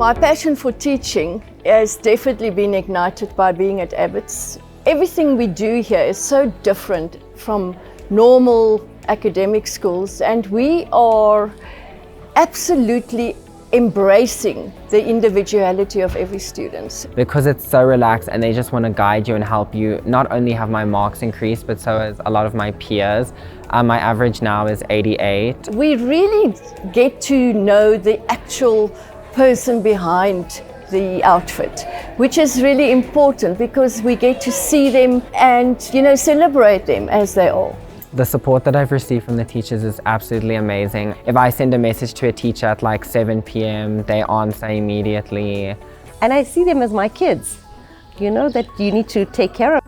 My passion for teaching has definitely been ignited by being at Abbotts. Everything we do here is so different from normal academic schools, and we are absolutely embracing the individuality of every student. Because it's so relaxed and they just want to guide you and help you. Not only have my marks increased, but so has a lot of my peers. My average now is 88. We really get to know the actual person behind the outfit, which is really important because we get to see them and, celebrate them as they are. The support that I've received from the teachers is absolutely amazing. If I send a message to a teacher at like 7 p.m, they answer immediately. And I see them as my kids, that you need to take care of.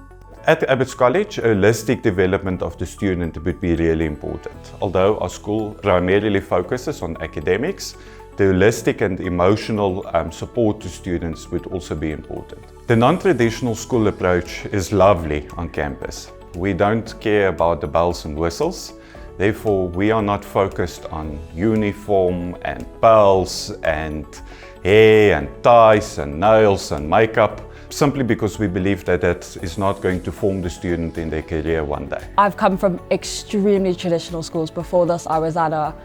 At Abbotts College, holistic development of the student would be really important. Although our school primarily focuses on academics, the holistic and emotional support to students would also be important. The non-traditional school approach is lovely on campus. We don't care about the bells and whistles. Therefore, we are not focused on uniform and pearls and hair and ties and nails and makeup, simply because we believe that that is not going to form the student in their career one day. I've come from extremely traditional schools. Before this, I was at a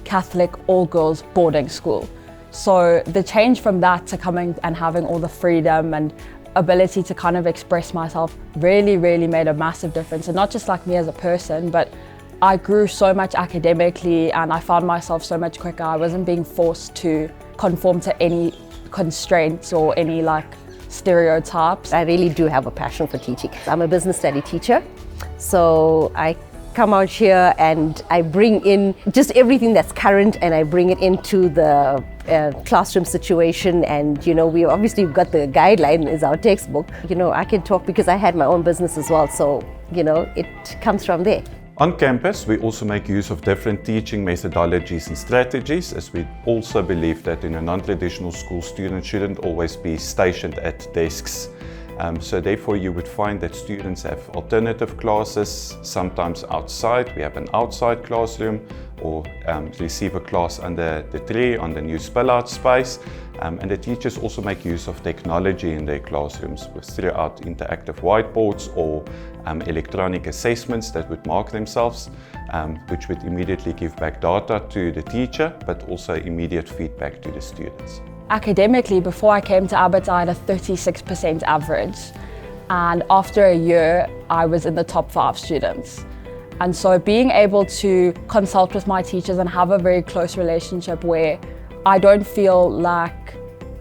Catholic all-girls boarding school. So the change from that to coming and having all the freedom and ability to kind of express myself really made a massive difference. And not just like me as a person, but I grew so much academically and I found myself so much quicker. I wasn't being forced to conform to any constraints or any stereotypes. I really do have a passion for teaching. I'm a business study teacher, so I come out here and I bring in just everything that's current and I bring it into the classroom situation. And we obviously got the guideline is our textbook. I can talk because I had my own business as well, so it comes from there. On campus, we also make use of different teaching methodologies and strategies, as we also believe that in a non-traditional school, students shouldn't always be stationed at desks. So therefore you would find that students have alternative classes, sometimes outside. We have an outside classroom, or receive a class under the tree on the new spill-out space. And the teachers also make use of technology in their classrooms throughout interactive whiteboards or electronic assessments that would mark themselves, which would immediately give back data to the teacher, but also immediate feedback to the students. Academically, before I came to Abbott, I had a 36% average. And after a year, I was in the top 5 students. And so being able to consult with my teachers and have a very close relationship where I don't feel like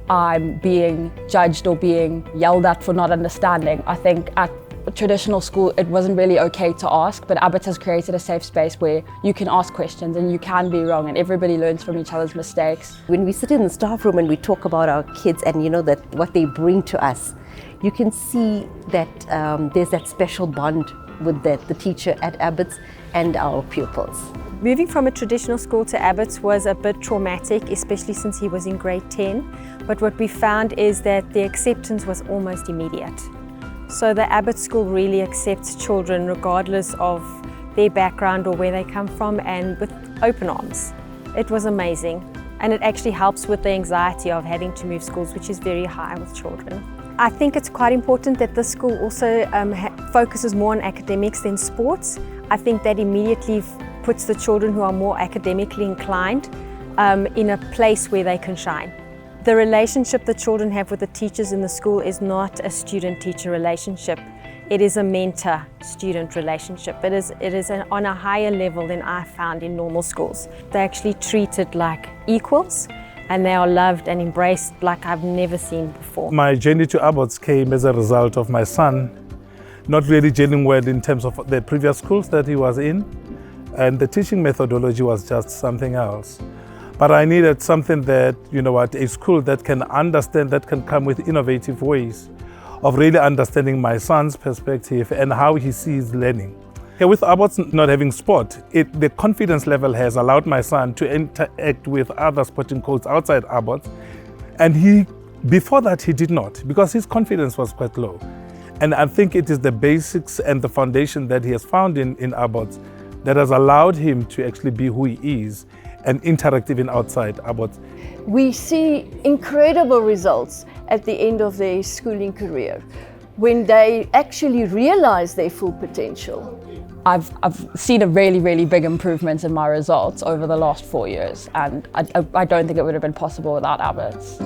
I'm being judged or being yelled at for not understanding. I think at traditional school, it wasn't really okay to ask, but Abbott has created a safe space where you can ask questions and you can be wrong and everybody learns from each other's mistakes. When we sit in the staff room and we talk about our kids and that what they bring to us, you can see that there's that special bond with the teacher at Abbotts and our pupils. Moving from a traditional school to Abbotts was a bit traumatic, especially since he was in grade 10. But what we found is that the acceptance was almost immediate. So the Abbott School really accepts children regardless of their background or where they come from, and with open arms. It was amazing, and it actually helps with the anxiety of having to move schools, which is very high with children. I think it's quite important that this school also focuses more on academics than sports. I think that immediately puts the children who are more academically inclined in a place where they can shine. The relationship the children have with the teachers in the school is not a student-teacher relationship. It is a mentor-student relationship. It is on a higher level than I found in normal schools. They're actually treated like equals, and they are loved and embraced like I've never seen before. My journey to Abbotts came as a result of my son not really gelling well in terms of the previous schools that he was in, and the teaching methodology was just something else. But I needed something that, a school that can understand, that can come with innovative ways of really understanding my son's perspective and how he sees learning. With Abbotts not having sport, the confidence level has allowed my son to interact with other sporting coaches outside Abbotts. And before that, he did not, because his confidence was quite low. And I think it is the basics and the foundation that he has found in Abbotts that has allowed him to actually be who he is and interact even outside Abbott. We see incredible results at the end of their schooling career when they actually realize their full potential. I've seen a really big improvement in my results over the last 4 years, and I don't think it would have been possible without Abbotts.